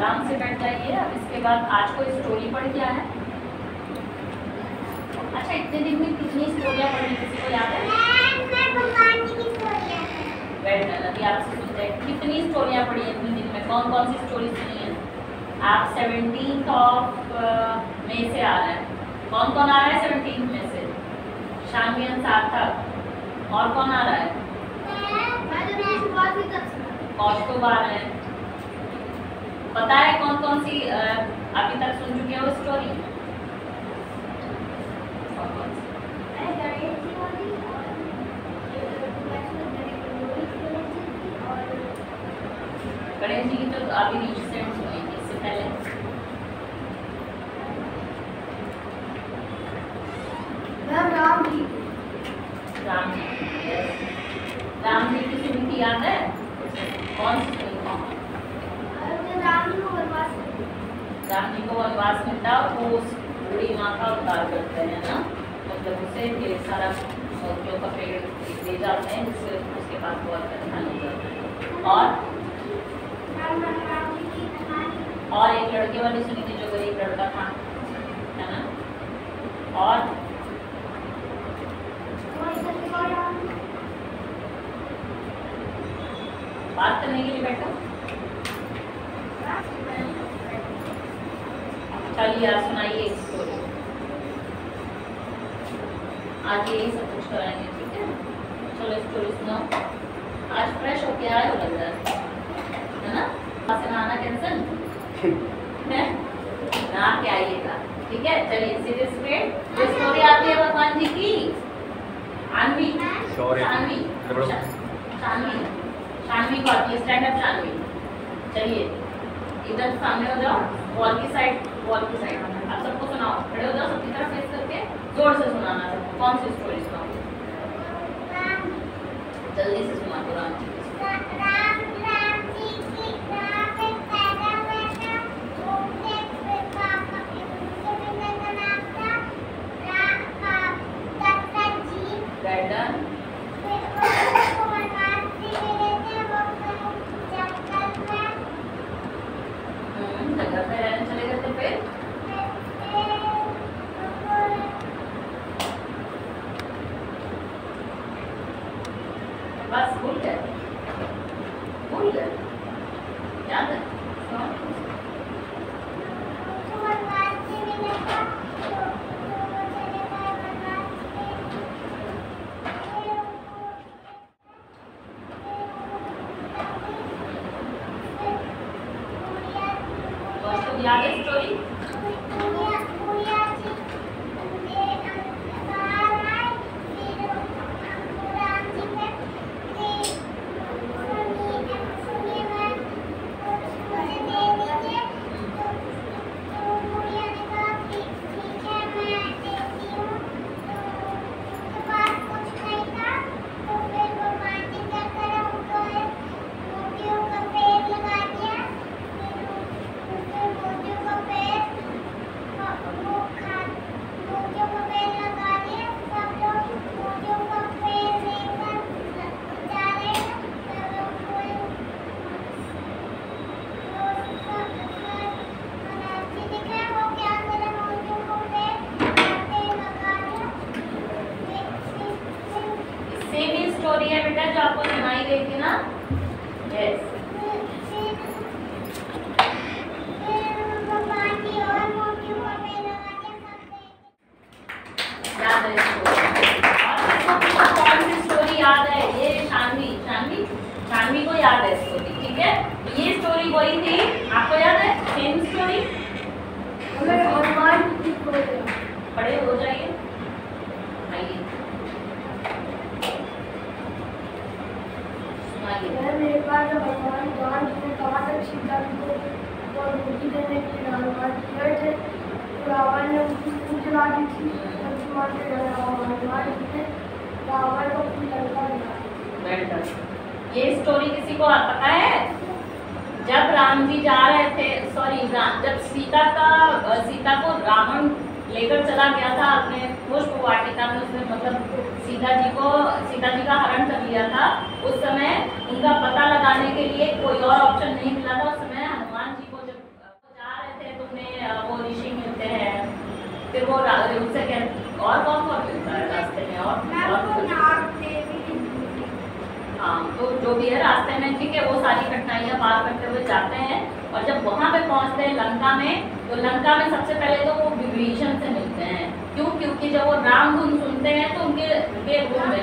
आराम से बैठ जाइए। अब इसके बाद आज कोई स्टोरी पढ़ के आए। अच्छा, इतने दिन में कितनी स्टोरियाँ पढ़ी किसी को याद है? अभी आपसे सुनते हैं कितनी स्टोरियाँ पढ़ी इतने दिन में, कौन कौन सी स्टोरी सुनी है? आप 17 मई से आ रहे हैं, कौन कौन आ रहा है 17 में से? शानवी, सार्थक, और कौन आ रहा है? कौस्तुभ आ रहे हैं। पता है कौन कौन सी अभी तक सुन चुके हो स्टोरी? गणेश जी की तो अभी रिसेंट सुनी थी, इससे पहले राम जी की सुनी थी, याद है? कौन सी सुनी? राम जी को वनवास मिलता, वो उस बूढ़ी माँ का अवतार करते हैं ना, मतलब उसे ढेर सारा सब्जियों का पेड़ दे जाते हैं जिससे उसके पास बहुत धन हो जाता है। और एक लड़के वाली सुनी थी जो गरीब लड़का था, है ना? और बात करने के लिए बैठो। चलिए यार सुनाइए एक स्टोरी। आज यही सब कुछ कराएंगे, ठीक है? चलो स्टोरी सुनाओ। आज फ्रेश होके आए हो लग रहा है ना? नहाना कैंसिल है, नहा के आइएगा, ठीक है? चलिए सीरियस में जो स्टोरी आती है भगवान जी की, शानवी को आती है। स्टैंड अप शानवी, चलिए इधर सामने हो जाओ, वॉल की साइड। आप सबको सुनाओ, खड़े हो जाओ, सबकी तरफ फेस करके जोर से सुनाना सबको। कौन सी स्टोरी सुनाओ? जल्दी से सुना दो। राम जी बस भूल गए याद है? याद है स्टोरी? स्टोरी है बेटा जो आपको सुनाई गई थी ना? यस। याद है कौन सी स्टोरी याद है? ये शानवी को याद है स्टोरी, ठीक है? ये स्टोरी वही थी, आपको याद है? Same story. बड़े हो जाइए, आइए मेरे पास भगवान ने कहा था सीता को और रोटी देने के लिए हनुमान गए थे, रावण ने उसकी पूछ चला दी थी, हनुमान ने रावण को अपनी लंका दिला। ये स्टोरी किसी को पता है? जब राम जी जा रहे थे, जब सीता को रावण लेकर चला गया था अपने पुष्प वाटिका में, उसने मतलब सीता जी का हरण कर लिया था। उस समय उनका पता लगाने के लिए कोई और ऑप्शन नहीं मिला था। उस समय हनुमान जी को जब जो भी है रास्ते में, ठीक है, वो सारी कठिनाइयाँ पार करते हुए जाते हैं। और जब वहाँ पे पहुँचते हैं लंका में, तो लंका में सबसे पहले तो वो विभीषण से मिलते हैं। क्यों? क्योंकि जब वो राम धुन सुनते हैं तो उनके रूप में रावण से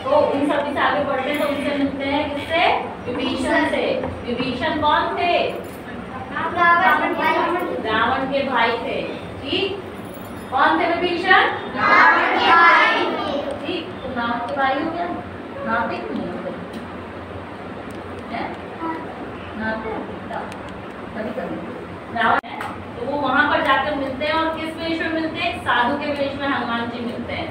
तो इन सभी से आगे बढ़ते हैं तो उनसे मिलते हैं किससे? विभीषण से। विभीषण कौन थे? रावण के भाई थे। ठीक, कौन थे विभीषण? रावण के भाई। ठीक, तो रावण के भाई हो गया। नाते नहीं होते नाते कभी कभी रावण है तो वो वहां पर जाकर मिलते हैं। और किस वेश में मिलते हैं? साधु के वेश में हनुमान जी मिलते हैं।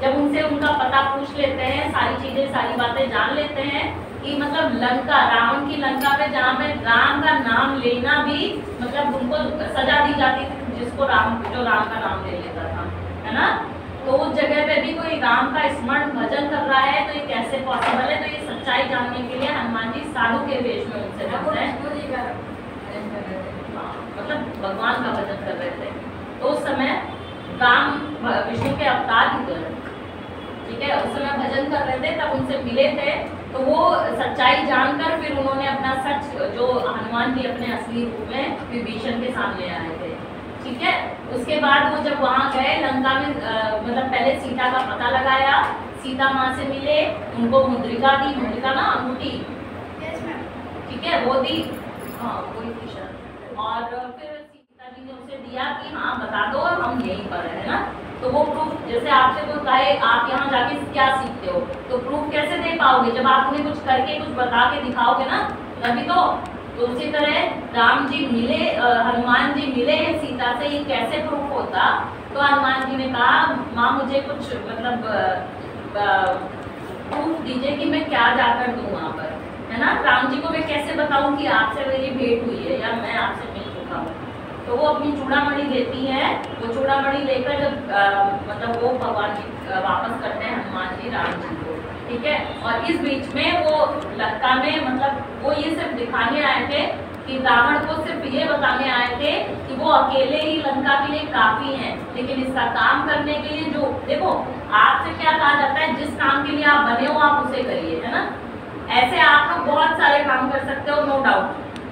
जब उनसे उनका पता पूछ लेते हैं, सारी चीजें सारी बातें जान लेते हैं कि मतलब लंका, रावण की लंका पे जहाँ पे राम का नाम लेना भी मतलब उनको सजा दी जाती थी, जिसको जो राम का नाम ले लेता था, है ना। तो उस जगह पे भी कोई राम का स्मरण भजन कर रहा है तो ये कैसे पॉसिबल है? तो ये सच्चाई जानने के लिए हनुमान जी साधु के वेश में उनसे मिलते हैं। मतलब भगवान का भजन कर रहे थे। तो उस समय राम विष्णु के अवतार ही तो है, ठीक है, उस समय भजन कर रहे थे, तब उनसे मिले थे। तो वो सच्चाई जानकर फिर उन्होंने अपना सच, जो हनुमान जी अपने असली रूप में विभीषण के सामने आए थे, ठीक है। उसके बाद वो जब वहाँ गए लंका में, मतलब पहले सीता का पता लगाया, सीता माँ से मिले, उनको मुद्रिका दी, मुद्रिका ना अंगूठी, ठीक है, वो दी, हाँ वही थी शर्त। और फिर सीता जी ने उसे दिया कि हाँ बता दो हम यहीं पर है ना। तो वो प्रूफ, जैसे आपसे कोई कहे आप यहाँ जाके क्या सीखते हो, तो प्रूफ कैसे दे पाओगे? जब आप उन्हें कुछ करके कुछ बता के दिखाओगे ना, तभी तो उसी तरह राम जी मिले, हनुमान जी मिले सीता से, ये कैसे प्रूफ होता? तो हनुमान जी ने कहा माँ मुझे कुछ मतलब प्रूफ दीजिए कि मैं क्या जाकर दूँ वहाँ पर, है ना। राम जी को मैं कैसे बताऊँ कि आपसे मेरी भेंट हुई है या मैं आपसे मिल चुका हूँ। तो वो अपनी चूड़ामणि देती है। वो चूड़ामणि लेकर जब मतलब वो भगवान जी वापस करते हैं हनुमान जी राम जी को, ठीक है। और इस बीच में वो लंका में मतलब वो ये सिर्फ दिखाने आए थे कि रावण को सिर्फ ये बताने आए थे कि वो अकेले ही लंका के लिए काफी हैं, लेकिन इसका काम करने के लिए जो देखो आपसे क्या कहा जाता है, जिस काम के लिए आप बने हो आप उसे करिए, है ना। ऐसे आप लोग बहुत सारे काम कर सकते हो, नो डाउट।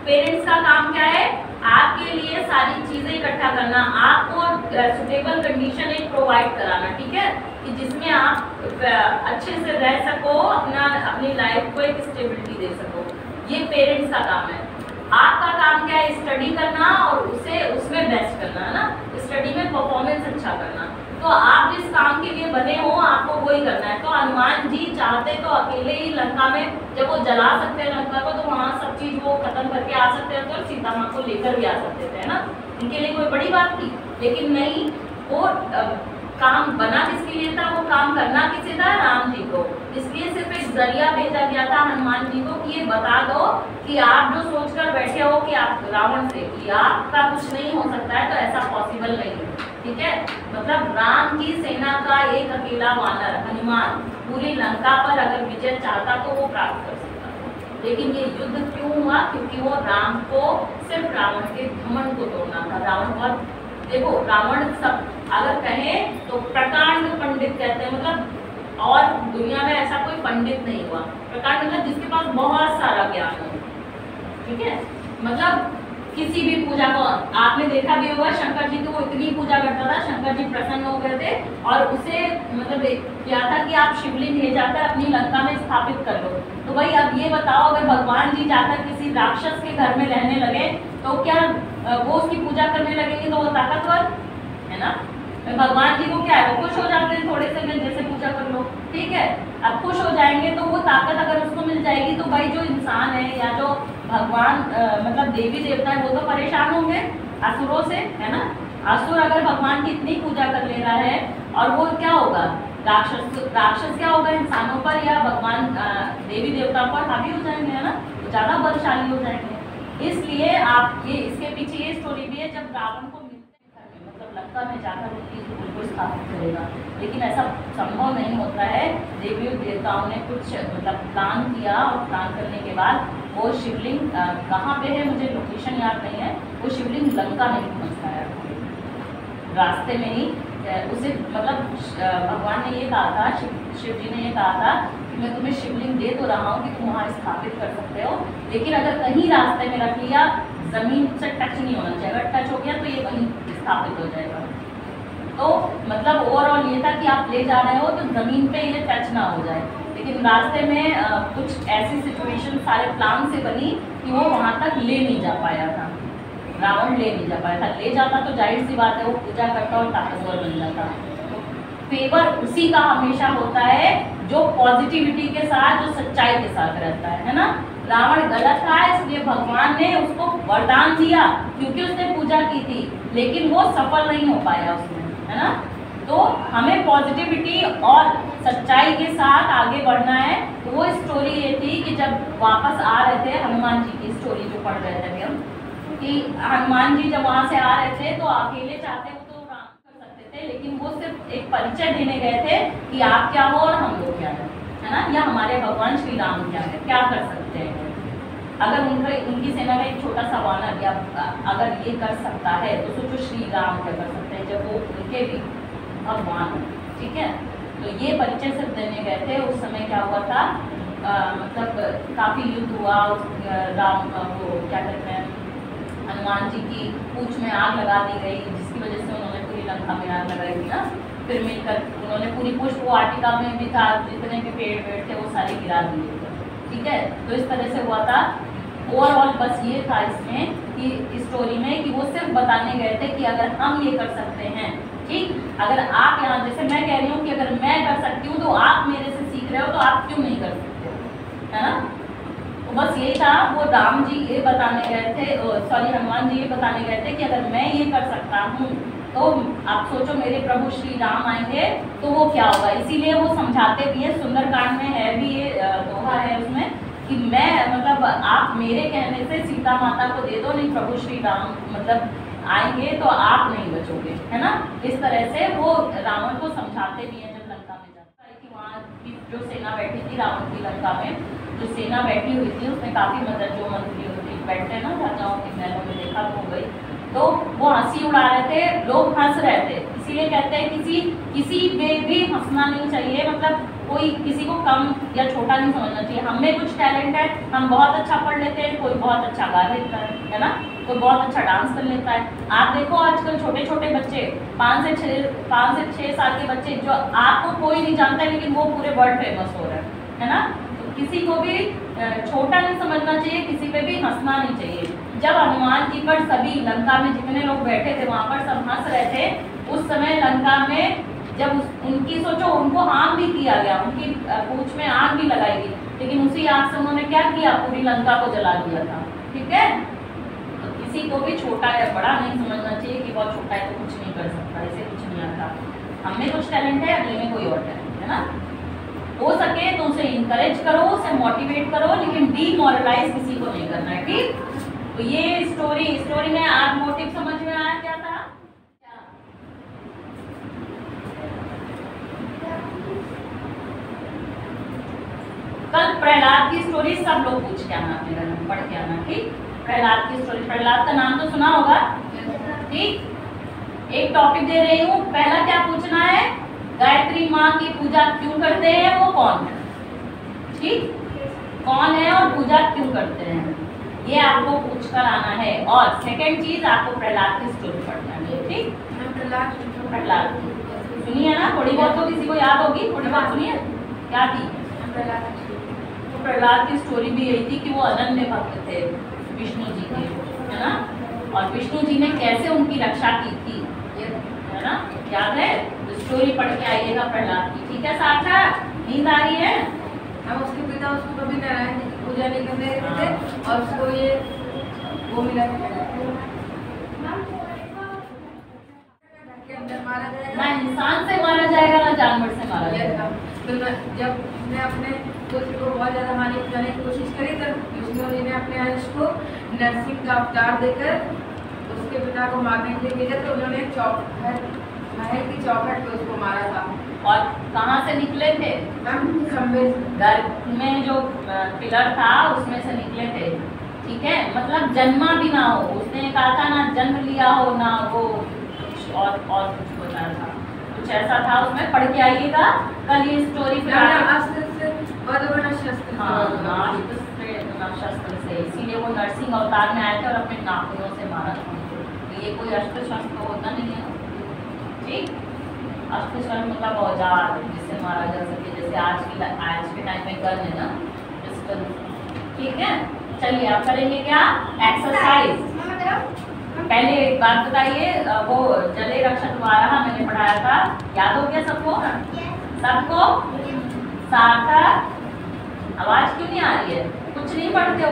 पेरेंट्स का काम क्या है? आपके लिए सारी चीजें इकट्ठा करना, आपको सुटेबल कंडीशन एक प्रोवाइड कराना, ठीक है, कि जिसमें आप अच्छे से रह सको, अपनी लाइफ को एक स्टेबिलिटी दे सको। ये पेरेंट्स का काम है। आपका काम क्या है? स्टडी करना और उसमें बेस्ट करना, है ना, स्टडी में परफॉर्मेंस अच्छा करना। तो आप जिस काम के लिए बने हो आपको वही करना है। तो हनुमान जी चाहते तो अकेले ही लंका में, जब वो जला सकते हैं लंका को, तो वहाँ सब चीज वो खत्म करके आ सकते हैं और सीता माँ को लेकर भी आ सकते थे, है ना। उनके लिए कोई बड़ी बात थी, लेकिन नहीं, वो काम बना किसके लिए था? वो काम करना किसे था? राम जी को। इसलिए सिर्फ एक जरिया भेजा गया था हनुमान जी को कि ये बता दो कि आप जो सोचकर बैठे हो कि आप रावण से कि आपका कुछ नहीं हो सकता है, तो ऐसा पॉसिबल नहीं है, ठीक है। मतलब राम की सेना का एक अकेला वानर हनुमान पूरी लंका पर अगर विजय चाहता तो वो प्राप्त कर सकता था। लेकिन ये युद्ध क्यों हुआ? क्योंकि वो राम को सिर्फ रावण के घमंड को तोड़ना था। रावण बहुत, देखो रावण सब अगर कहें तो प्रकांड पंडित कहते हैं, मतलब और दुनिया में ऐसा कोई पंडित नहीं हुआ। प्रकांड मतलब जिसके पास बहुत सारा ज्ञान हो, ठीक है। मतलब किसी भी पूजा को आपने देखा भी होगा, शंकर जी की वो इतनी पूजा करता था, शंकर जी प्रसन्न हो गए थे और उसे मतलब क्या था कि आप शिवलिंग ले जाकर अपनी लंका में स्थापित कर लो। तो भाई अब ये बताओ, अगर भगवान जी जाकर किसी राक्षस के घर में रहने लगे तो क्या वो उसकी पूजा करने लगेंगे? तो वो ताकतवर है ना। भगवान जी को क्या है, वो खुश हो जाते हैं थोड़े से दिन जैसे पूजा कर लो, ठीक है। अब खुश हो जाएंगे तो वो ताकत अगर उसको मिल जाएगी तो भाई जो इंसान है या जो भगवान मतलब देवी देवता है वो तो परेशान होंगे असुरों से, है ना। असुर अगर भगवान की इतनी पूजा कर ले रहा है और वो क्या होगा, राक्षस क्या होगा, इंसानों पर या भगवान देवी देवताओं पर हावी हो जाएंगे, है ना, ज़्यादा बलशाली हो जाएंगे। इसलिए आप ये इसके पीछे ये स्टोरी भी है, जब रावण को मतलब लंका में जाकर उनकी को स्थापित करेगा, लेकिन ऐसा संभव नहीं होता है। देवी देवताओं ने कुछ मतलब प्लान किया और प्लान करने के बाद वो शिवलिंग कहाँ पे है मुझे लोकेशन याद नहीं है, वो शिवलिंग लंका नहीं पहुँचता है, रास्ते में ही उसे मतलब भगवान ने ये कहा था, शिव जी ने ये कहा था कि मैं तुम्हें शिवलिंग दे तो रहा हूँ कि तुम वहाँ स्थापित कर सकते हो, लेकिन अगर कहीं रास्ते में रख लिया, जमीन से टच नहीं होना चाहिए, अगर टच हो गया तो ये वहीं स्थापित हो जाएगा। तो मतलब ओवरऑल ये था कि आप ले जा रहे हो तो जमीन पे ये टच ना हो जाए, लेकिन रास्ते में कुछ ऐसी सिचुएशन सारे प्लान से बनी कि वो वहाँ तक ले नहीं जा पाया था, रावण ले नहीं जा पाया था। ले जाता तो जाहिर सी बात है वो पूजा करता और ताकतवर बन जाता। तो फेवर उसी का हमेशा होता है जो पॉजिटिविटी के साथ, जो सच्चाई के साथ रहता है ना। रावण गलत था, इसलिए भगवान ने उसको वरदान दिया क्योंकि उसने पूजा की थी, लेकिन वो सफल नहीं हो पाया उसमें, है ना। तो हमें पॉजिटिविटी और सच्चाई के साथ आगे बढ़ना है। तो वो स्टोरी ये थी कि जब वापस आ रहे थे, हनुमान जी की स्टोरी जो पढ़ रहे थे हम, कि हनुमान जी जब वहाँ से आ रहे थे तो अकेले चाहते वो तो राम कर सकते थे, लेकिन वो सिर्फ एक परिचय देने गए थे कि आप क्या हो और हम लोग क्या है ना, या हमारे भगवान श्री राम क्या है, क्या कर सकते हैं। अगर उनकी सेना का एक छोटा सा वानर या अगर ये कर सकता है तो सोचो श्री राम क्या कर सकते हैं, जब वो उनके भी भगवान है, ठीक है। तो ये परिचय सिर्फ देने गए थे। उस समय क्या हुआ था, मतलब काफ़ी युद्ध हुआ, राम वो क्या कहते हैं, हनुमान जी की पूंछ में आग लगा दी गई, जिसकी वजह से उन्होंने पूरी लंका में आग लगाई थी ना। फिर मिलकर उन्होंने पूरी पुष्प वाटिका में भी था, जितने भी पेड़ वेड़ थे वो सारे गिरा दिए थे, ठीक है। तो इस तरह से हुआ था। ओवरऑल बस ये था इसमें कि स्टोरी में कि वो सिर्फ बताने गए थे कि अगर हम ये कर सकते हैं, ठीक, अगर आप यहाँ, जैसे मैं कह रही हूँ कि अगर मैं कर सकती हूँ तो आप मेरे से सीख रहे हो, तो आप क्यों नहीं कर सकते, है ना। तो बस यही था। वो राम जी ये बताने गए थे, सॉरी हनुमान जी ये बताने गए थे कि अगर मैं ये कर सकता हूँ तो आप सोचो मेरे प्रभु श्री राम आएंगे तो वो क्या होगा। इसीलिए वो समझाते भी है, सुंदरकांड में है भी ये दोहा है उसमें कि मैं मतलब आप मेरे कहने से सीता माता को दे दो, नहीं प्रभु श्री राम मतलब आएंगे तो आप नहीं बचोगे, है ना। इस तरह से वो रावण को समझाते भी हैं। जब लंका में जाता है कि वहाँ की जो सेना बैठी थी रावण की लंका में, जो सेना बैठी हुई थी उसमें काफ़ी मतलब जो मंत्री बैठते हैं ना राजाओं के महलों में, देखा हो गई, तो वो हंसी उड़ा रहे थे, लोग हंस रहे थे। इसीलिए कहते हैं किसी में भी हंसना नहीं चाहिए, मतलब कोई किसी को कम या छोटा नहीं समझना चाहिए। हम में कुछ टैलेंट है, हम बहुत अच्छा पढ़ लेते हैं, कोई बहुत अच्छा गा लेता है ना, कोई बहुत अच्छा डांस कर लेता है। आप देखो आजकल छोटे छोटे बच्चे 5 से 6 साल के बच्चे जो आपको कोई नहीं जानता है, लेकिन वो पूरे वर्ल्ड फेमस हो रहे हैं, है ना। किसी को भी छोटा नहीं समझना चाहिए, किसी पे भी हंसना नहीं चाहिए। जब हनुमान जी पर सभी लंका में जितने लोग बैठे थे वहाँ पर सब हंस रहे थे, उस समय लंका में जब उनकी सोचो उनको हार्म भी किया गया, उनकी पूंछ में आग भी लगाई गई, लेकिन उसी आग से उन्होंने क्या किया, पूरी लंका को जला दिया था, ठीक है। तो किसी को भी छोटा या बड़ा नहीं समझना चाहिए कि बहुत छोटा है तो कुछ नहीं कर सकता, ऐसे कुछ नहीं आता। हमें कुछ टैलेंट है, अगले में कोई और टैलेंट है ना। हो सके तो उसे इंकरेज करो, उसे मोटिवेट करो, लेकिन डीमोरलाइज किसी को नहीं करना है, ठीक। तो ये स्टोरी में आज मोटिव समझ में आया क्या था? कल प्रहलाद की स्टोरी सब लोग पूछ के आना, मेरा पढ़ के आना, ठीक। प्रहलाद की स्टोरी, प्रहलाद का नाम तो सुना होगा, ठीक। एक टॉपिक दे रही हूँ, पहला क्या पूछना है, गायत्री माँ की पूजा क्यों करते हैं, वो कौन है, ठीक, कौन है और पूजा क्यों करते हैं, ये आपको पूछ कर आना है। और सेकंड चीज आपको प्रहलाद की स्टोरी पढ़ना है, ठीक। प्रहलाद सुनिए ना, थोड़ी बहुत तो किसी को याद होगी, थोड़ी बहुत सुनिए क्या थी। तो प्रहलाद की स्टोरी भी यही थी कि वो अनन्य भक्त थे विष्णु जी के, है ना, और विष्णु जी ने कैसे उनकी रक्षा की थी, है ना, याद है। तो स्टोरी पढ़ के आइएगा प्रहलाद की, ठीक है। सार्थक नींद आ रही है। अब उसके पिता उसको कभी नारायण जी की पूजा नहीं करने देते थे और उसको ये वो मिला के अंदर मारा जाएगा, ना इंसान से मारा जाएगा ना जानवर से मारा जाएगा। तो जब उसने अपने पुत्र को बहुत ज्यादा हानि पहुंचाने की कोशिश करी, तब विष्णु जी ने अपने अंश को नरसिंह का अवतार देकर उसके पिता को मारने के लिए भेजा। तो उन्होंने महल की चौखट पे उसको मारा था। और कहाँ से निकले थे, खंबे घर में जो पिलर था उसमें से निकले थे, ठीक है। मतलब जन्मा भी ना हो, उसने कहा था ना जन्म लिया हो ना वो और कुछ बता था, ऐसा था, उसमें पढ़ के आइएगा कल ये स्टोरी फिर शस्त्र से, इसीलिए वो नरसिंह अवतार में आए थे और अपने नाखूनों से मारा था उनको। तो ये कोई अस्त्र शस्त्र होता नहीं है, ठीक। अस्त्र शस्त्र मतलब औजार जिससे मारा जा सके, जैसे आज के टाइम में गन है ना, पिस्टल, ठीक है। चलिए आप करेंगे क्या, एक्सरसाइज। पहले एक बात बताइए, वो जले रक्षक द्वारा मैंने पढ़ाया था, याद हो गया सबको? सबको सार्थक, आवाज क्यों नहीं आ रही है? कुछ नहीं पढ़ते हो?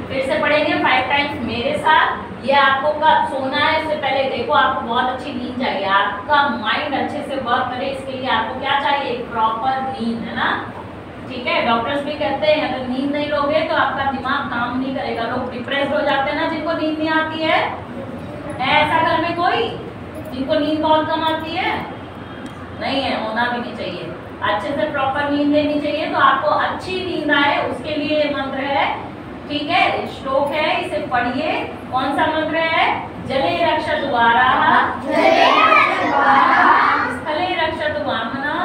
फिर से पढ़ेंगे 5 टाइम्स मेरे साथ। ये आपको कब सोना है इससे पहले देखो, आपको बहुत अच्छी नींद चाहिए, आपका माइंड अच्छे से वर्क करे, इसके लिए आपको क्या चाहिए, प्रॉपर नींद, है ना, ठीक है। डॉक्टर्स भी कहते हैं अगर नींद नहीं लोगे तो आपका दिमाग काम नहीं करेगा। लोग डिप्रेस हो जाते हैं ना जिनको नींद नहीं आती है ऐसा घर में कोई जिनको नींद बहुत कम आती है? नहीं है, होना भी नहीं चाहिए। अच्छे से प्रॉपर नींद लेनी चाहिए। तो आपको अच्छी नींद आए उसके लिए मंत्र है, ठीक है, श्लोक है, इसे पढ़िए। कौन सा मंत्र है? जले रक्षतु वाराः, स्थले रक्षतु वामनः,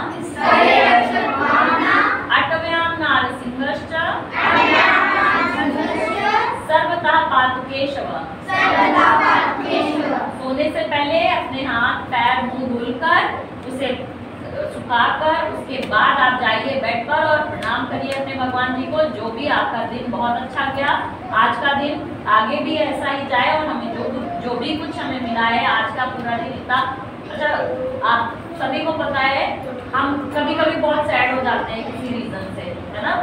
अटव्यां नारसिंहश्च, सर्वतः पातु केशवः। सोने से पहले अपने हाथ पैर मुंह धुलकर उसे सुखाकर उसके बाद आप जाइए बेड पर और प्रणाम करिए अपने भगवान जी को। जो भी आपका दिन बहुत अच्छा गया, आज का दिन आगे भी ऐसा ही जाए और हमें जो भी कुछ हमें मिला है आज का पूरा दिन इतना अच्छा। आप सभी को पता है हम कभी कभी बहुत सैड हो जाते हैं किसी रीजन से, है ना,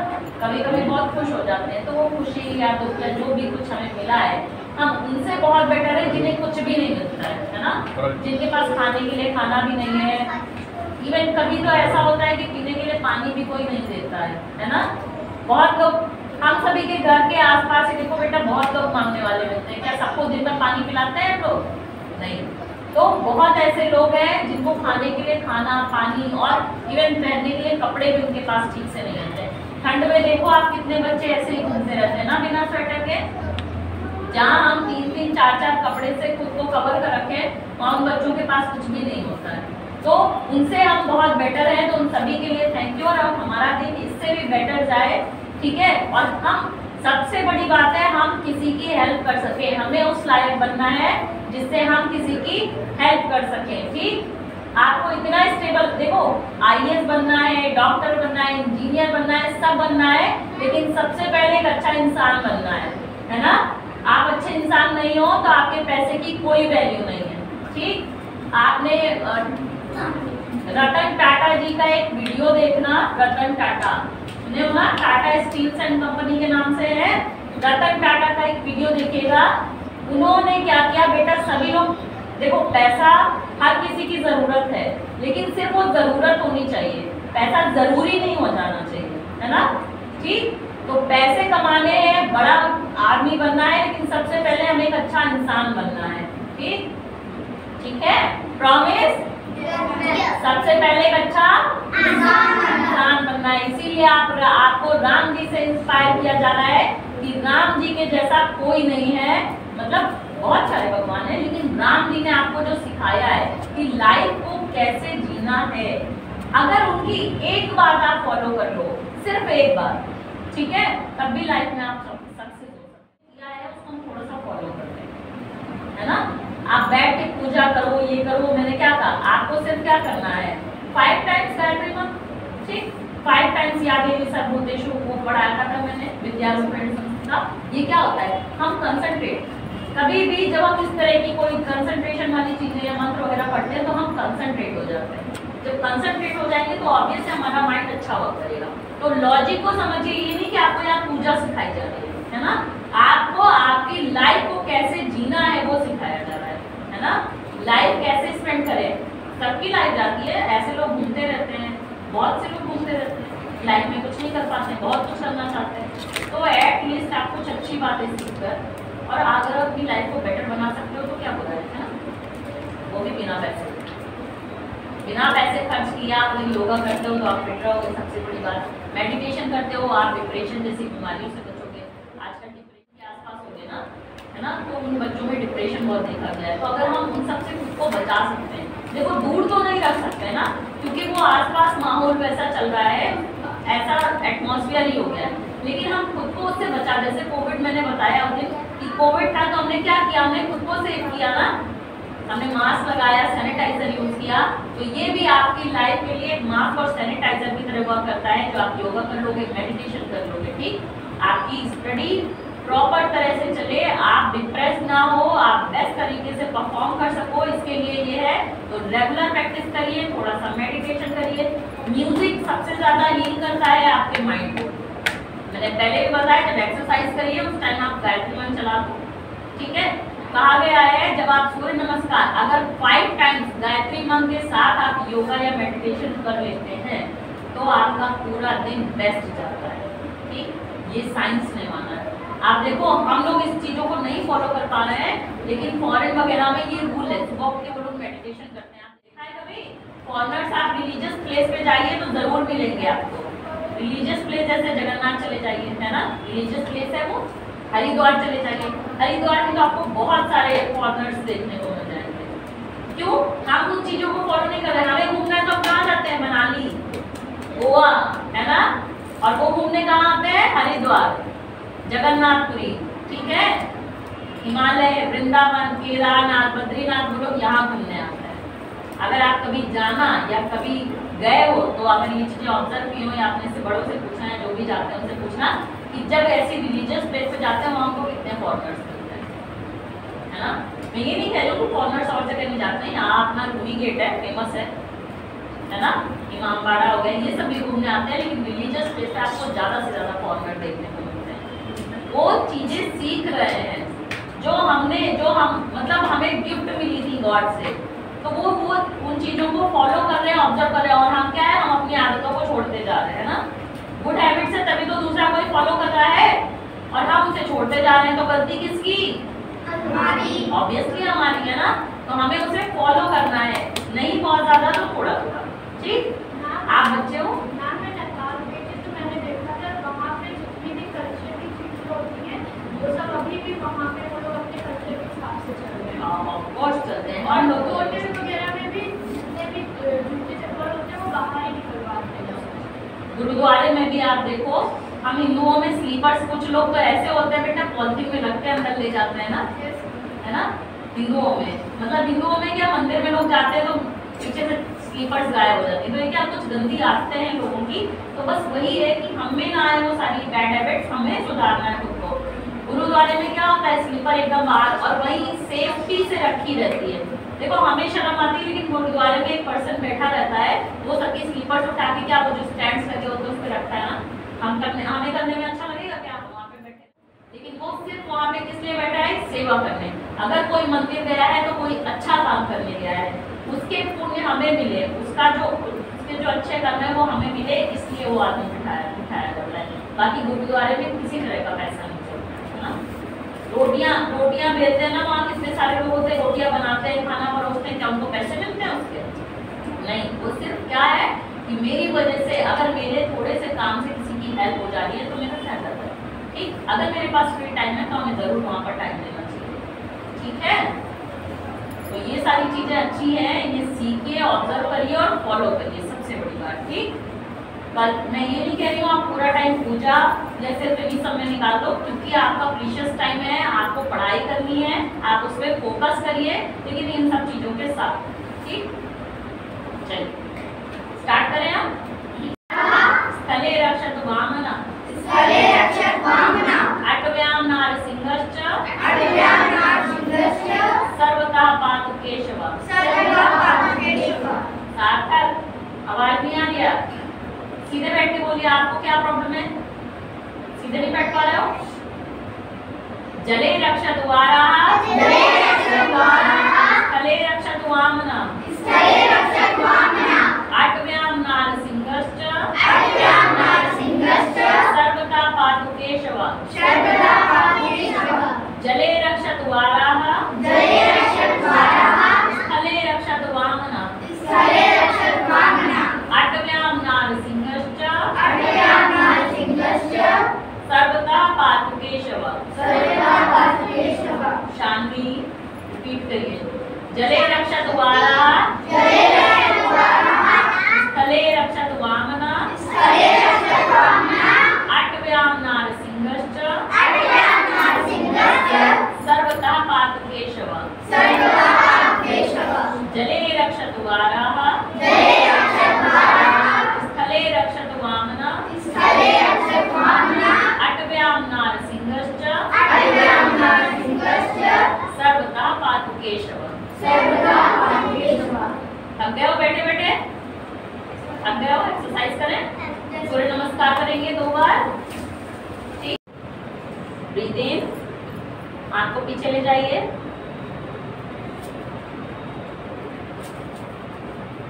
कभी कभी बहुत खुश हो जाते हैं। तो वो खुशी या दुख या जो भी कुछ हमें मिला है हम उनसे बहुत बेटर है जिन्हें कुछ भी नहीं मिलता है ना, जिनके पास खाने के लिए खाना भी नहीं है। इवन कभी तो ऐसा होता है कि पीने के लिए पानी भी कोई नहीं देता है ना। बहुत लोग, हम सभी के घर के आसपास ही देखो बेटा, बहुत लोग मांगने वाले मिलते हैं। क्या सबको दिन भर पानी पिलाते हैं लोग? नहीं। तो बहुत ऐसे लोग हैं जिनको खाने के लिए खाना, पानी और इवन पहनने के लिए कपड़े भी उनके पास ठीक से नहीं रहते। ठंड में देखो आप कितने बच्चे ऐसे ही घूमते रहते हैं ना बिना स्वेटर के। जहाँ हम 3-3, 4-4 कपड़े से खुद को कवर कर रखें वहाँ उन बच्चों के पास कुछ भी नहीं होता है। तो उनसे हम बहुत बेटर हैं। तो उन सभी के लिए थैंक यू। और अब हमारा दिन इससे भी बेटर जाए, ठीक है। और हम सबसे बड़ी बात है हम किसी की हेल्प कर सके, हमें उस लायक बनना है जिससे हम किसी की हेल्प कर सके, ठीक। आपको इतना स्टेबल, देखो IAS बनना है, डॉक्टर बनना है, इंजीनियर बनना है, सब बनना है, लेकिन सबसे पहले एक अच्छा इंसान बनना है ना। आप अच्छे इंसान नहीं हो तो आपके पैसे की कोई वैल्यू नहीं है, ठीक। आपने रतन टाटा जी का एक वीडियो देखना, रतन टाटा ने वहाँ टाटा स्टील्स एंड कंपनी के नाम से है, रतन टाटा का एक वीडियो देखिएगा। उन्होंने क्या किया बेटा, सभी लोग देखो पैसा हर किसी की जरूरत है, लेकिन सिर्फ वो जरूरत होनी चाहिए, पैसा जरूरी नहीं हो जाना चाहिए, है ना, ठीक। तो पैसे कमाने हैं, बड़ा आदमी बनना है, लेकिन सबसे पहले हमें एक अच्छा इंसान बनना है, ठीक, ठीक है, प्रॉमिस। सबसे पहले एक अच्छा इंसान बनना है। इसीलिए आपको राम जी से इंस्पायर किया जा रहा है कि राम जी के जैसा कोई नहीं है। मतलब बहुत सारे भगवान हैं, लेकिन राम जी ने आपको जो सिखाया है कि लाइफ को कैसे जीना है, अगर उनकी एक बात आप फॉलो कर लो, सिर्फ एक बार, ठीक है, तब भी लाइफ में आप सक्सेस हो सकते हैं। उसको हम थोड़ा सा फॉलो करते हैं, है ना। आप बैठ के पूजा करो, ये करो, मैंने क्या कहा, आपको सिर्फ क्या करना है, 5 टाइम्स गायत्री मंत्र, ठीक, 5 टाइम्स यादेवी सर्वभूतेषु को पढ़ाया था मैंने विद्यारूपेण संस्था। ये क्या होता है, हम कंसंट्रेट, कभी भी जब हम इस तरह की कोई कंसंट्रेशन वाली चीजें या मंत्र वगैरह पढ़ते हैं तो हम कंसंट्रेट हो जाते हैं। जब कंसंट्रेट हो जाएंगे तो ऑब्वियसली हमारा माइंड अच्छा वर्क करेगा। तो लॉजिक को समझिए, ये नहीं कि आपको यहाँ पूजा सिखाई जा रही है ना, आपको आपकी लाइफ को कैसे जीना है वो सिखाया जा रहा है ना। लाइफ कैसे स्पेंड करें, सबकी लाइफ जाती है, ऐसे लोग घूमते रहते हैं, बहुत से लोग घूमते रहते हैं, लाइफ में कुछ नहीं कर पाते, बहुत कुछ करना चाहते हैं। तो एटलीस्ट आप कुछ अच्छी बातें सीखकर और अगर अपनी लाइफ को बेटर बना सकते हो तो क्या बुरा है ना, वो भी बिना पैसे खर्च किया। आप योगा करते हो तो आप फिट रहोगे, सबसे बड़ी बात, मेडिटेशन करते हो आप डिप्रेशन जैसी बीमारियों से बचोगे। आजकल डिप्रेशन के आसपास हो गए ना, है ना, तो उन बच्चों में डिप्रेशन बहुत देखा गया है। तो अगर हम उन सब से खुद को बचा सकते हैं, देखो दूर तो नहीं रख सकते ना, क्योंकि वो आसपास माहौल वैसा चल रहा है, ऐसा एटमॉस्फेयर ही हो गया है, लेकिन हम खुद को उससे बचा, जैसे कोविड मैंने बताया उस दिन कि कोविड था तो हमने क्या किया, हमने खुद को सेव किया ना, हमने मास्क लगाया, सैनिटाइजर यूज किया। तो ये भी आपकी लाइफ के लिए एक मास्क और सैनिटाइजर की तरह वर्क करता है, जो आप योगा कर लोगे, मेडिटेशन कर लोगे, ठीक, आपकी स्टडी प्रॉपर तरह से चले, आप डिप्रेस ना हो, आप बेस्ट तरीके से परफॉर्म कर सको, इसके लिए ये है। तो रेगुलर प्रैक्टिस करिए, थोड़ा सा मेडिटेशन करिए। म्यूजिक सबसे ज्यादा हील करता है आपके माइंड को, मैंने पहले भी बताया, जब एक्सरसाइज करिए उस टाइम आप गायत्री मंत्र चला दो, ठीक है। कहा गया है जब आप सूर्य नमस्कार अगर 5 टाइम्स गायत्री मंत्र के साथ आप योगा या मेडिटेशन कर लेते हैं तो आपका पूरा दिन बेस्ट जाता है, ठीक, ये साइंस ने माना है। आप देखो हम लोग इस चीजों को नहीं फॉलो कर पा रहे हैं, लेकिन फॉरेन वगैरह में ये रूल है, सुबह उठ के वो लोग मेडिटेशन करते हैं। आप देखा है कभी फॉरेनर्स, आप रिलीजियस प्लेस पे जाइए तो जरूर मिलेंगे आपको, रिलीजियस प्लेस जैसे जगन्नाथ चले जाइए, है ना, रिलीजियस प्लेस है वो, हरिद्वार चले जाइए, हरिद्वार में तो आपको बहुत सारे फॉरेनर्स देखने को मिल जाएंगे। क्यों? हम उन चीजों को फॉलो नहीं कर रहे, हमें घूमना है तो हम कहाँ जाते हैं, मनाली, गोवा, है ना, और वो घूमने कहाँ आते हैं, हरिद्वार, जगन्नाथपुरी, ठीक है, हिमालय, वृंदावन, केदारनाथ, बद्रीनाथ, वो लोग यहाँ घूमने आते हैं। अगर आप कभी जाना या कभी गए हो तो अगर ये चीजें ऑब्जर्व की हो या अपने से बड़ों से पूछना है, जो भी जाते हैं उनसे पूछना कि जब ऐसी रिलीजियस प्लेस पे जाते हैं वहाँ को कितने फॉरेनर्स मिलते हैं, है ना। मैं ये नहीं कह रही हूँ कि फॉरेनर्स और जगह नहीं जाते हैं, यहाँ अपना रूही गेट है, फेमस है ना, इमामबाड़ा हो गया, ये सब भी घूमने आते हैं, लेकिन रिलीजियस प्लेस पे आपको ज़्यादा से ज़्यादा फॉरेनर देखने को मिलते हैं। वो चीज़ें सीख रहे हैं जो हम मतलब हमें गिफ्ट मिली थी गॉड से, तो वो उन चीज़ों को फॉलो कर रहे हैं, ऑब्जर्व कर रहे हैं, और हम क्या है, हम अपनी आदतों को छोड़ते जा रहे हैं ना। गुड हैबिट्स है तभी तो दूसरा कोई फॉलो कर रहा है, और हम उसे छोड़ते जा रहे हैं, तो गलती किसकी, हमारी, ऑब्वियसली हमारी, है ना। तो हमें उसे फॉलो करना है, नहीं बहुत ज्यादा तो थोड़ा थोड़ा, ठीक। आप बच्चे हो, मैंने देखा था वहाँ पे जितनी भी कल्चर की चीजें होती हैं वो सब अभी भी वहाँ पे वो लोग अपने कल्चर के हिसाब से चल रहे हैं, ऑफ कोर्स चलते हैं, और लोग होटल वगैरह में भी जितने भी जूते चप्पल होते हैं वो बाहर ही निकलवाते हैं। गुरुद्वारे में भी आप देखो, हम हिंदुओं में स्लीपर्स, कुछ लोग तो ऐसे होते हैं बेटा पॉलिथीन में रख के अंदर ले जाते हैं ना, है ना, हिंदुओं में, मतलब हिंदुओं में क्या, मंदिर में लोग जाते हैं तो पीछे से स्लीपर्स गायब हो जाती है, तो ये क्या कुछ गंदी आदतें हैं लोगों की। तो बस वही है कि हमें ना आए वो सारी बैड हैबिट्स, हमें सुधारना है खुद को। गुरुद्वारे में क्या होता है, स्लीपर एकदम बाहर, और वही सेफ्टी से रखी रहती है। देखो हमें शर्म आती है, लेकिन गुरुद्वारे में एक पर्सन बैठा रहता है, वो सबकी स्लीपर्स उठा के, क्या वो जो स्टैंड्स लगे होते हैं उस पर रखता है ना, हमें करने में अच्छा लगेगा क्या, हम वहाँ पे बैठे, लेकिन वो सिर्फ वहाँ पे किस लिए बैठा है, सेवा करने। अगर कोई मंदिर गया है तो कोई अच्छा काम करने गया है, उसके पुण्य हमें मिले, उसके जो अच्छे कर्म है वो हमें मिले, इसलिए वो आदमी बिठाया जाता है। बाकी गुरुद्वारे में किसी तरह का पैसा नहीं चलता है ना। रोटियां बेचते हैं ना, वहाँ कितने सारे लोग होते हैं, रोटियां बनाते हैं, खाना परोसते हैं, क्या उनको पैसे मिलते हैं उसके? नहीं, वो सिर्फ क्या है कि मेरी वजह से अगर मेरे थोड़े से काम से किसी की हेल्प हो जा रही है तो मेरा फायदा है, ठीक। अगर मेरे पास फ्री टाइम है तो हमें जरूर वहाँ पर टाइम देना चाहिए, ठीक है। तो ये सारी चीजें अच्छी हैं, ये सीखिए, ऑब्जर्व करिए और फॉलो करिए, सबसे बड़ी बात, ठीक। कल मैं ये नहीं कह रही हूँ आप पूरा टाइम पूजा या सिर्फ इन्हीं सब में निकाल दो, क्योंकि आपका प्रीशियस टाइम है, आपको पढ़ाई करनी है, आप उस पर फोकस करिए, लेकिन इन सब चीजों के साथ, ठीक। चलिए स्टार्ट करें हम। स्थले रक्षतु वामना, स्थले रक्षतु वामना, अटव्याम नारसिंहश्च, अटव्याम नारसिंहश्च, सर्वतः पातु केशव, सर्वतः पातु केशव। सार्थक, आवाज नहीं आ रही है, सीधे बैठ के बोलिए, आपको क्या प्रॉब्लम है, सीधे नहीं बैठ पा रहे हो। जले रक्षतु वाराः, जले रक्षतु वाराः, स्थले रक्षतु वामना, स्थले रक्षतु वामना, अटव्याम नारसिंहश्च, अटव्याम नारसिंहश्च, सर्वतः पातु केशव, सर्वतः पातु केशव। जले रक्षतु वाराः, जले रक्षतु वाराः, स्थले रक्षतु वामना, स्थले रक्षतु वामना, अटव्याम नारसिंहश्च, अटव्याम नारसिंहश्च, सर्वतः पातु केशव, सर्वतः पातु केशव। रिपीट करिए। जले रक्षत वारा, स्थले रक्षत वामना, अट्व्यां नारसिंहश्च, सर्वतः पातु केशव। जले रक्षत वाराः, स्थले रक्षत वामना, अट्व्यां नारसिंहश्च, सर्वतः पातु केशव। थक गए हो बैठे बैठे? थक गए हो? एक्सरसाइज करें। सूर्य नमस्कार करेंगे 2 बार। ठीक, ब्रीथ इन, आंख को पीछे ले जाइए।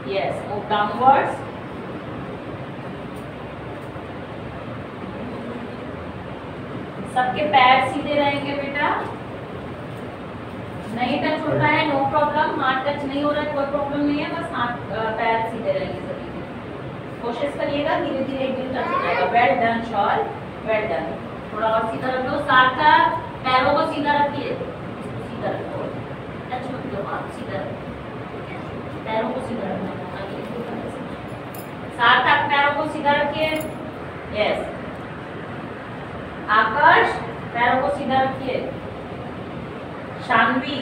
Yes, move downwards. सबके पैर सीधे रहेंगे बेटा, नहीं टच हो रहा है, नो प्रॉब्लम। हाथ टच नहीं हो रहा है, कोई प्रॉब्लम नहीं है, बस हाथ पैर सीधे रहेंगे सभी के। कोशिश करिएगा, धीरे धीरे एक दिन टच हो जाएगा। Well done shawl, well done. थोड़ा और सीधा रख लो, सार्थक पैरों को सीधा रखिए, सीधा रखो, टच मत करो, आप सीधा रखो, पैरों को सीधा रखना। सार्थक पैरों को सीधा रखिए। यस, आकाश पैरों को सीधा रखिए। Shanvi,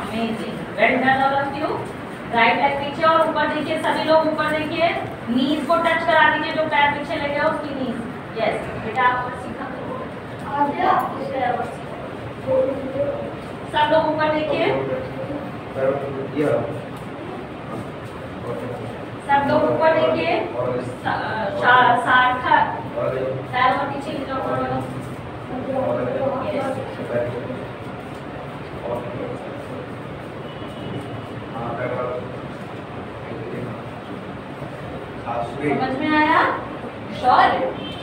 amazing, well done all of you. Right leg पीछे और ऊपर देखिए, सभी लोग ऊपर देखिए। नीज को टच करा दीजिए, जो पैर पीछे ले गया उसकी नीज। यस बेटा, आप सीखा करो, सब लोग ऊपर देखिए, सब लोग ऊपर देखिए। सार्थक पैरों को पीछे ले जाओ थोड़ा। समझ में आया? श्योर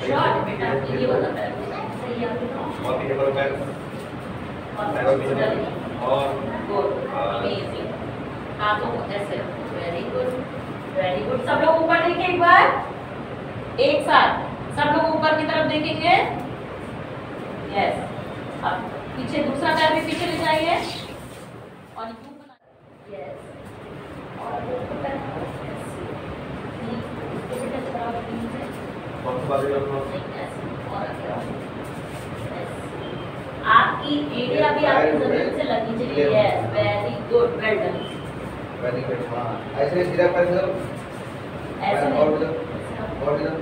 श्योर बेटा, ये वाला पैर सही है और गुड, अमेजिंग। हाथों को ऐसे रखो, वेरी गुड, वेरी गुड। सब लोग ऊपर देखिए एक बार, एक साथ सब लोग ऊपर की तरफ देखेंगे। यस, अब पीछे दूसरा पैर भी पीछे ले जाइए और यू बना। यस, और आपकी एरिया भी आपकी जमीन से लगनी चाहिए। Yes, very good, well done, very good. हां, ऐसे सीधा पैर करो, ऐसे और इधर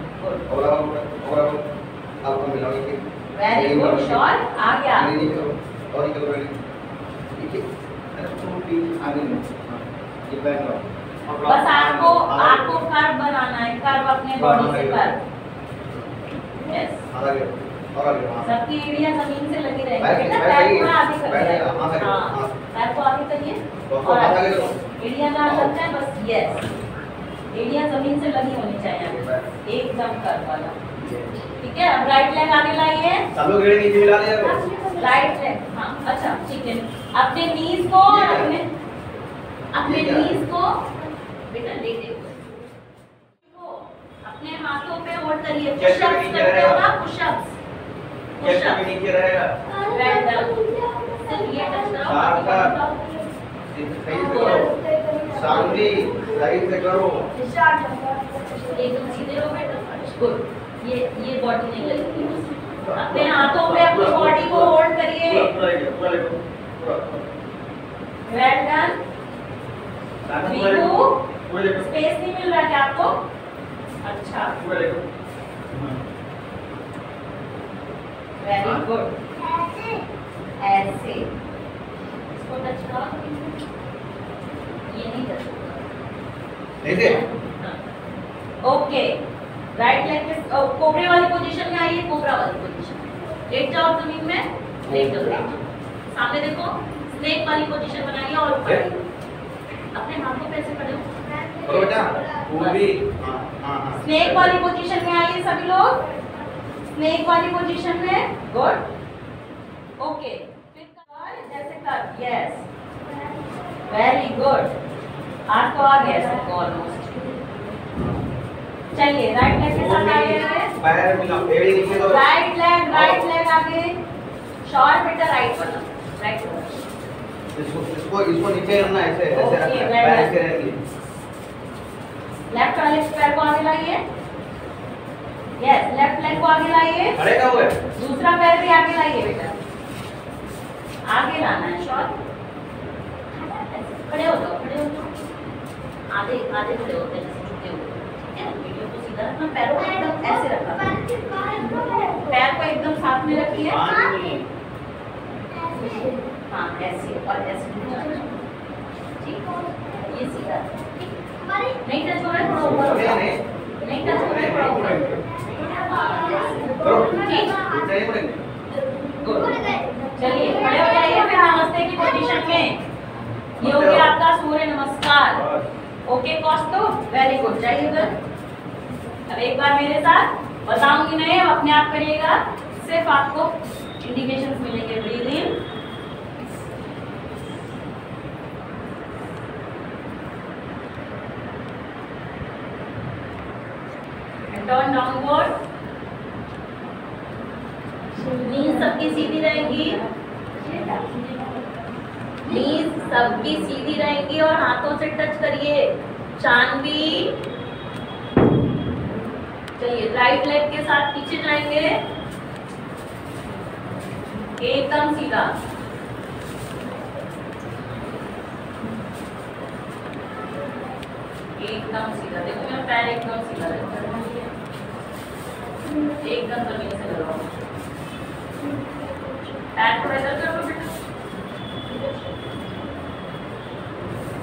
और आपको मिलाएंगे। वेरी गुड, श्योर, आ गया। नहीं करो और ये करो, ठीक है। छोटी आगे में ये पैर लो, बस आपको कर्व बनाना है, कर्व अपने बॉडी से कर्व। यस, आगे और आगे। हां, सबकी एरिया जमीन से लगी रहेगी पैर बेटा। पैर थोड़ा आगे करिए, हां, पैर को आगे करिए और आगे एरिया ना लगता है, बस। यस, एरिया जमीन से लगी होनी चाहिए एकदम कर्व वाला। ठीक है, अब राइट लेग आगे लाइए, सब लोग एड़ी नीचे मिला दिया करो। राइट लेग, हाँ अच्छा ठीक है। अपने नीज को और अपने नीज को बेटा लेटे हुए अपने हाथों पे होल्ड करिए। पुशअप्स करते हो ना, पुशअप्स, पुशअप नीचे रहेगा। Well done. सिर्फ ये टच करो, सही से करो, शांति सही से करो। एकदम सीधे रहो बेटा। गुड, ये बॉडी नहीं लगेगी। अपने हाथों पे अपनी बॉडी को होल्ड करिए। Well done. स्पेस नहीं मिल रहा क्या आपको? अच्छा, वेरी गुड। ऐसे इसको टच करो, ये नहीं टच होगा। ओके, राइट लेग पे कोबरे वाली पोजीशन में आइए, कोबरा वाली पोजीशन। लेट जाओ जमीन में, लेट जाओ। सामने देखो, स्नेक वाली पोजीशन बनाइए और ऊपर अपने हाथों पे ऐसे खड़े हो। बेटा वो भी हां स्नेक वाली पोजीशन में आइए सभी लोग, स्नेक वाली पोजीशन में। Good, okay. फिर जैसे कर, यस, वेरी गुड। हाथ को आ गया सबको ऑलमोस्ट। चलिए राइट लेग के साथ आइए। पैर मिला एड़ी नीचे करो। राइट लेग आगे, शॉर्ट बेटा राइट वाला, राइट वाला। इसको नीचे करना ऐसे ऐसे रखना, पैर ऐसे रहेंगे। लेफ्ट वाले पैर को आगे लाइए, यस, लेफ्ट लेग को आगे लाइए। खड़े कब हुए? दूसरा पैर भी आगे लाइए बेटा, आगे लाना है शॉर्ट। खड़े हो जाओ, खड़े हो जाओ, आधे आधे खड़े होते हैं जैसे झुके हुए, ठीक है। वीडियो को सीधा रखना, पैरों को एकदम ऐसे रखना, पैर को एकदम साथ में रखिए, हाँ ऐसे और ऐसे, ठीक, ये सीधा, नहीं टच हो रहा है, थोड़ा ऊपर हो जाओ, नहीं टच हो रहा है, थोड़ा ऊपर, ठीक। चलिए खड़े हो जाइए फिर नमस्ते की पोजीशन में। ये हो गया आपका सूर्य नमस्कार। ओके कौस्तुभ, वेरी गुड। जाइए उधर। अब एक बार मेरे साथ बताऊंगी नहीं, अपने आप करिएगा, सिर्फ आपको इंडिकेशंस मिलेंगे। ब्रीथ इन, टर्न डाउनवर्ड। नीज सबकी सीधी रहेंगी, नीज सबकी सीधी रहेंगी और हाथों से टच करिए। चांदवी, चलिए राइट लेग के साथ पीछे जाएंगे, एकदम सीधा, एकदम सीधा। देखो मेरा पैर एकदम सीधा रहता है, एकदम जमीन से लगाओ। पैर थोड़ा इधर करो बेटा,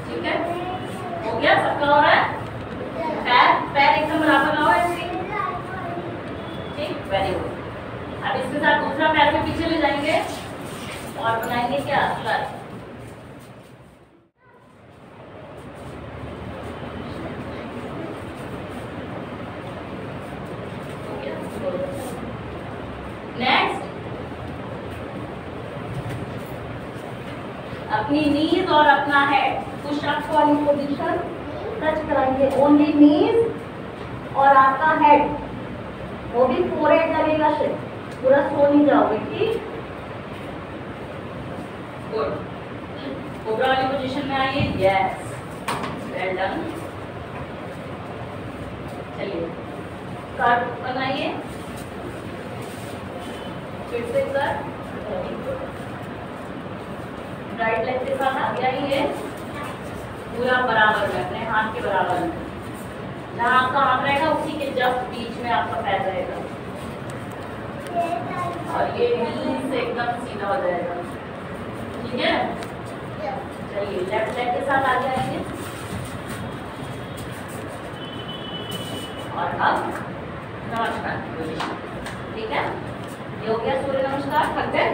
ठीक है, हो गया, सबका हो रहा है। पैर एकदम बराबर लाओ ऐसे, ठीक, वेरी गुड। अब इसके साथ दूसरा पैर को पीछे ले जाएंगे और बनाएंगे क्या, सर। नेक्स्ट, अपनी नीज और अपना हेड पुश अप वाली पोजीशन टच कराएंगे। ओनली नीज और आपका हेड, वो भी फोरहेड लगेगा, सिर्फ पूरा सो नहीं जाओगे, ठीक। गुड, कोबरा वाली पोजीशन में आइए, यस, वेल डन। चलिए कर्व बनाइए, फिर से सर, राइट लेग के साथ आगे आइए, पूरा बराबर में, अपने हाथ के बराबर में, जहाँ आपका हाथ रहेगा उसी के जस्ट बीच में आपका पैर रहेगा, और ये नीज से एकदम सीधा हो जाएगा, ठीक है। चलिए लेफ्ट लेग के साथ आगे आएंगे, और अब नमस्कार, ठीक है। ये हो गया सूर्य नमस्कार। थक गए?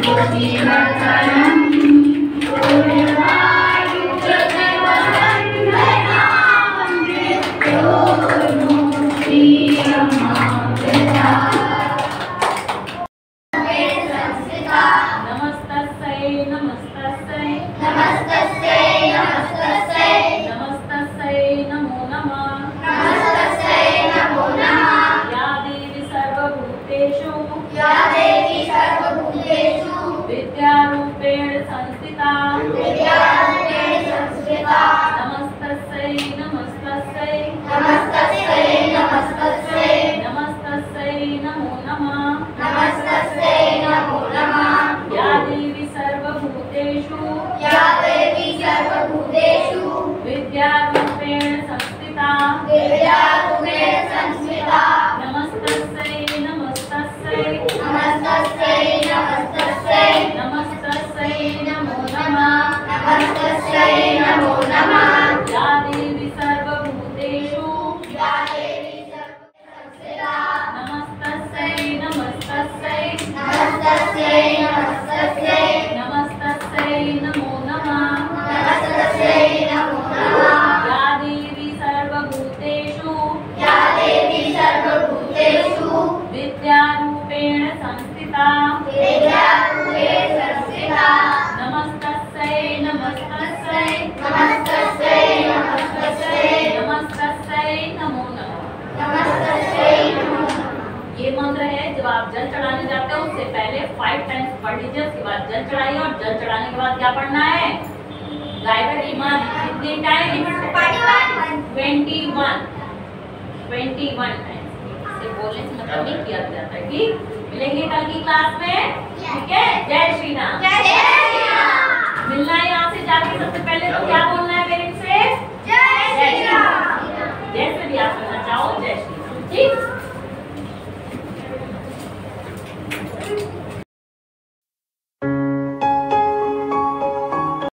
विद्यारूपेण संस्थिता नमस्तस्यै नमस्तस्यै नमस्तस्यै नमो नमः या देवी सर्वभूतेषु विद्यारूपेण संस्थिता नमस्तस्यै नमस्तस्यै नमस्तस्यै नमो नमः या देवी सर्वभूतेषु नमस्तस्यै नमस्तस्यै नमस्तस्यै नमो नमः या देवी सर्वभूतेषु विद्यारूपेण संस्थिता नमस्तस्यै नमस्तस्यै नमस्तस्यै नमो नमः। ये मंत्र है, जब आप जल चढ़ाने जाते हो उससे पहले 5 टाइम्स पढ़ लीजिए, उसके बाद जल चढ़ाइए और जल चढ़ाने के बाद क्या पढ़ना है? गायत्री मंत्र कितने टाइम? 21 टाइम्स। इसे बोलने से मतलब नहीं किया जाता है। ठीक, मिलेंगे कल की क्लास में, ठीक है।